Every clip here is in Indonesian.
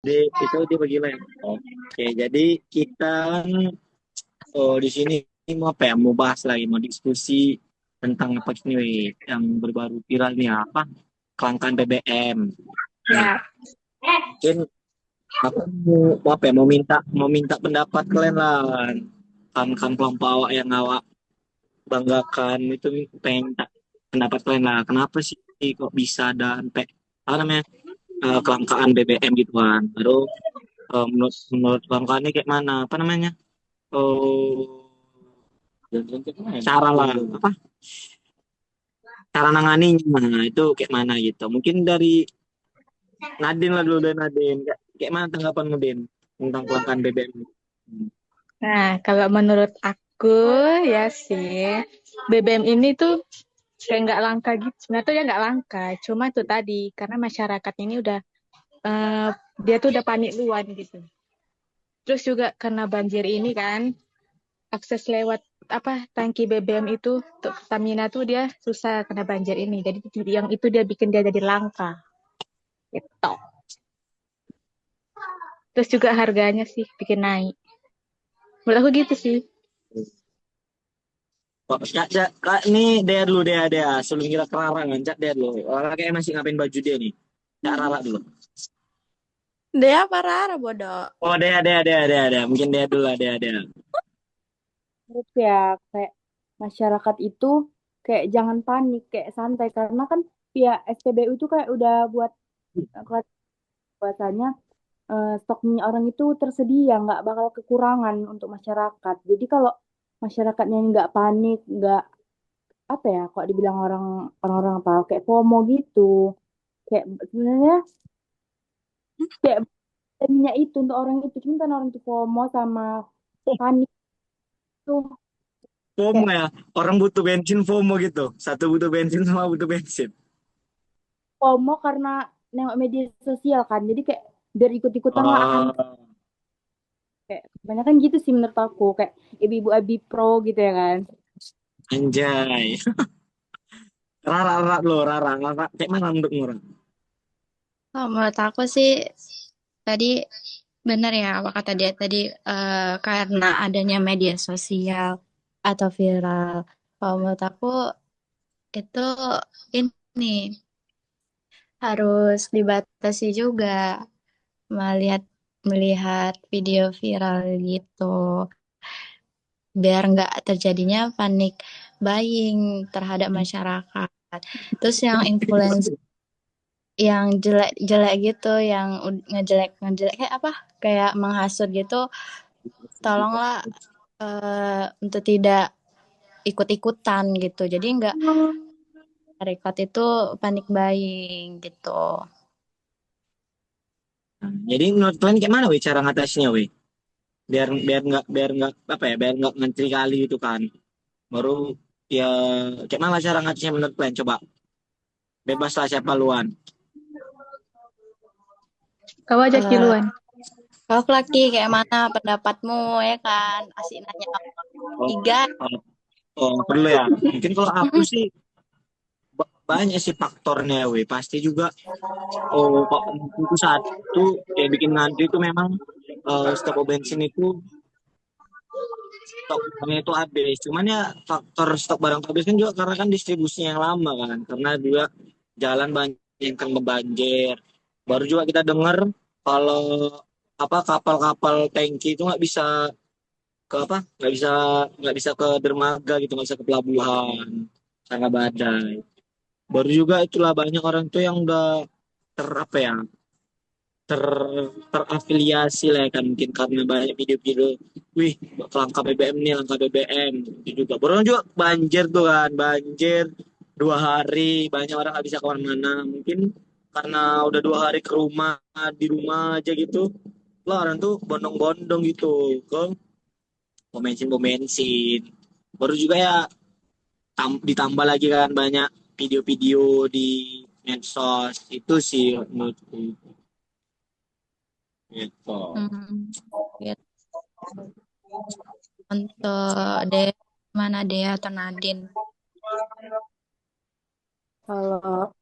Itu dia bagi lem. Oke, jadi kita di sini mau apa ya? Mau bahas lagi, mau diskusi tentang apa ini, weh, yang baru viral nih apa? Kelangkaan BBM. Nah, Ya, mungkin aku mau apa ya? Mau minta pendapat kalian lah. Kan kelompok awak yang awak banggakan itu pengen minta pendapat kalian lah. Kenapa sih kok bisa ada sampai apa namanya kelangkaan BBM gitu kan? Baru menurut menurut kelangkaan ini kayak mana? Apa namanya? Oh, cara lah apa cara nanganinya nah, itu kayak mana gitu mungkin dari Nadine lah dulu dari Nadine kayak mana tanggapan Nadine tentang kelangkaan BBM. nah kalau menurut aku ya sih, BBM ini tuh kayak nggak langka gitu. Sebenarnya tuh ya nggak langka, cuma itu tadi karena masyarakat ini udah eh, dia tuh udah panik duluan gitu. Terus juga karena banjir ini kan, akses lewat apa tangki BBM itu untuk Pertamina tuh dia susah kena banjir ini. Jadi yang itu dia bikin dia jadi langka gitu. Terus juga harganya sih bikin naik. Menurut aku gitu sih. Kok kak ini dia dulu dia sebelum kita ke Rara kan cak dia dulu orang kayak masih ngapain baju dia nih cak Rara dulu. Dia parah bodoh. Oh dia mungkin dia dulu lah dia. Menurut ya kayak masyarakat itu kayak jangan panik, kayak santai karena kan pihak SPBU itu kayak udah buat bahwasanya stok minyak orang itu tersedia, nggak bakal kekurangan untuk masyarakat. Jadi kalau masyarakatnya nggak panik, nggak apa ya, kok dibilang orang-orang apa kayak FOMO gitu, kayak sebenarnya kayak minyak itu untuk orang itu cuma kan orang itu FOMO sama panik tuh FOMO kayak ya orang butuh bensin FOMO gitu satu butuh bensin sama butuh bensin. FOMO karena nengok media sosial kan, jadi kayak biar ikut-ikutan lah Oh, kayak kebanyakan gitu sih menurut aku kayak ibu-ibu abi pro gitu ya kan. anjay. Rara kayak mana menurut Nora. Oh, menurut aku sih tadi benar ya apa kata dia tadi karena adanya media sosial atau viral. Kalau menurut aku itu ini harus dibatasi juga melihat melihat video viral gitu biar nggak terjadinya panik buying terhadap masyarakat. Terus yang influencer yang jelek-jelek gitu, yang ngejelek-ngejelek kayak apa? Kayak menghasut gitu, tolonglah untuk tidak ikut-ikutan gitu. Jadi nggak record itu panik buying gitu. Jadi menurut kalian kayak mana weh cara ngatasinnya weh? Biar nggak apa ya biar nggak ngantri kali itu kan. Baru ya kayak mana cara ngatasinnya menurut kalian? Coba bebas lah siapa luan. Kau aja Eh kiluan. Kalau laki kayak mana pendapatmu ya kan? Asik nanya Oh, tiga. oh, oh, perlu ya. Mungkin kalau aku sih banyak sih faktornya weh. Pasti juga kok itu satu kayak bikin ngantri itu memang stok bensin itu stok barangnya itu habis. Cuman ya faktor stok barang itu habis kan juga karena kan distribusinya yang lama kan. Karena juga jalan banyak yang kena banjir. Baru juga kita dengar kalau apa kapal-kapal tangki itu ke apa nggak bisa ke dermaga gitu nggak bisa ke pelabuhan karena badai. Baru juga itulah banyak orang tuh yang udah apa ya ter terafiliasi lah ya kan mungkin karena banyak video-video wih langka BBM nih langka BBM itu juga baru juga banjir tuh kan banjir 2 hari banyak orang nggak bisa kemana-mana mungkin karena udah 2 hari ke rumah di rumah aja gitu lah orang tuh bondong-bondong gitu ke pom bensin baru juga ya ditambah lagi kan banyak video-video di medsos itu sih menurutku gitu. Hmm, gitu. Untuk de mana Dea atau Nadine? Kalau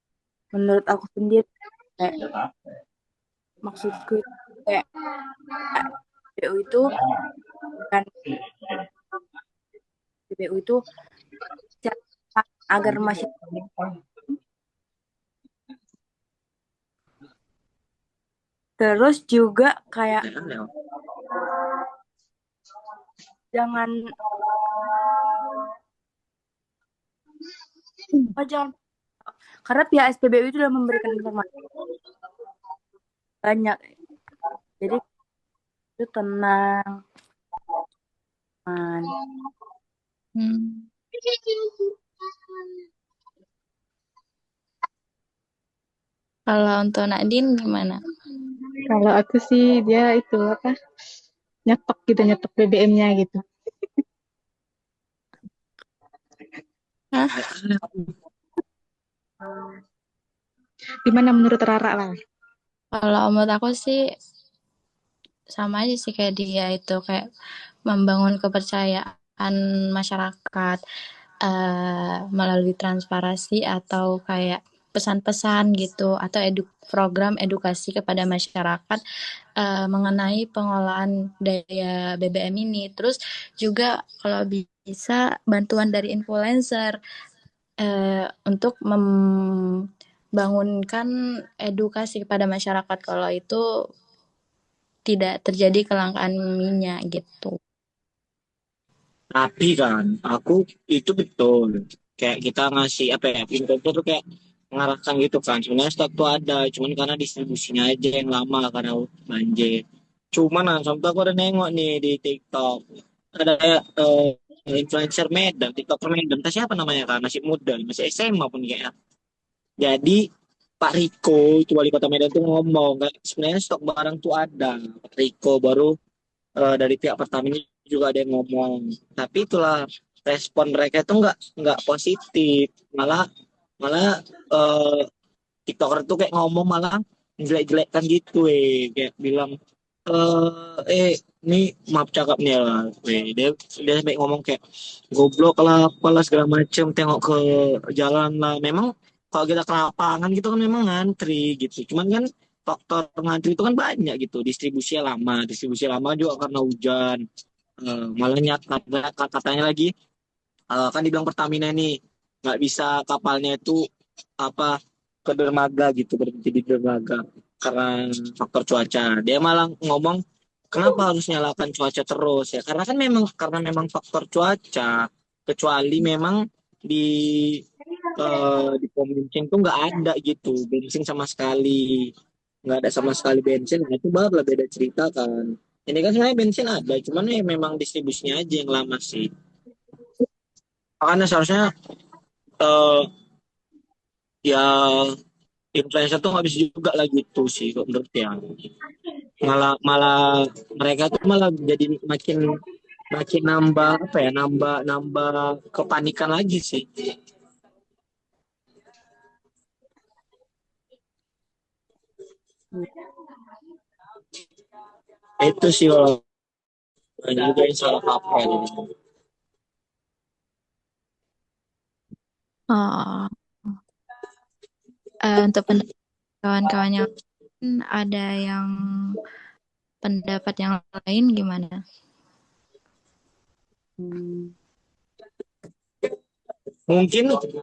menurut aku sendiri kayak maksudku kayak PBU itu kan PBU itu agar masyarakat terus juga kayak jangan jangan karena pihak SPBU itu sudah memberikan informasi banyak, jadi itu tenang, man. Hmm. Kalau untuk Nadine gimana? Kalau aku sih dia itu apa nyetok gitu, nyetok BBM-nya gitu. Hah? Gimana menurut Rara lah? Kalau menurut aku sih sama aja sih kayak dia itu kayak membangun kepercayaan masyarakat melalui transparansi atau kayak pesan-pesan gitu atau program edukasi kepada masyarakat mengenai pengolahan daya BBM ini. Terus juga kalau bisa bantuan dari influencer untuk membangunkan edukasi kepada masyarakat kalau itu tidak terjadi kelangkaan minyak gitu. Tapi kan aku itu betul. Kayak kita ngasih apa ya, pintu tuh kayak mengarahkan gitu kan. Sebenarnya stok tuh ada, cuman karena distribusinya aja yang lama karena banjir. Cuman sampai aku ada nengok nih di TikTok. Ada influencer Medan, TikToker Medan. Entah siapa namanya kan, masih muda, masih SMA pun kayaknya. Jadi Pak Riko itu wali kota Medan tuh ngomong, kayak sebenarnya stok barang tuh ada. Pak Riko baru dari pihak Pertamina juga ada yang ngomong, tapi itulah respon mereka itu nggak positif, malah malah eh, TikToker tuh kayak ngomong malah jelek-jelekkan gitu, kayak bilang eh ini maaf cakapnya lah, dia dia sampai ngomong kayak goblok lah apalah segala macem, tengok ke jalan lah. Memang kalau kita ke lapangan gitu kan memang ngantri gitu, cuman kan faktor ngantri itu kan banyak gitu, distribusi lama juga karena hujan. Malah katanya lagi, kan dibilang Pertamina nih nggak bisa kapalnya itu apa ke dermaga gitu, berhenti di dermaga karena faktor cuaca. Dia malah ngomong kenapa harus nyalakan cuaca terus ya, karena kan memang faktor cuaca. Kecuali memang di di pom bensin tuh nggak ada gitu bensin sama sekali, nggak ada sama sekali bensin, nah itu baru lah beda cerita kan. Ini kan sebenarnya bensin ada, cuman ya memang distribusinya aja yang lama sih. Makanya seharusnya eh, ya influencer tuh nggak bisa juga lah gitu sih kok menurut ya. Malah malah mereka tuh malah jadi makin makin nambah apa ya, nambah nambah kepanikan lagi sih. Itu sih kalau banyak juga yang salah kaprah gitu. Oh, untuk kawan-kawan yang lain, ada yang pendapat yang lain gimana? Hmm. Mungkin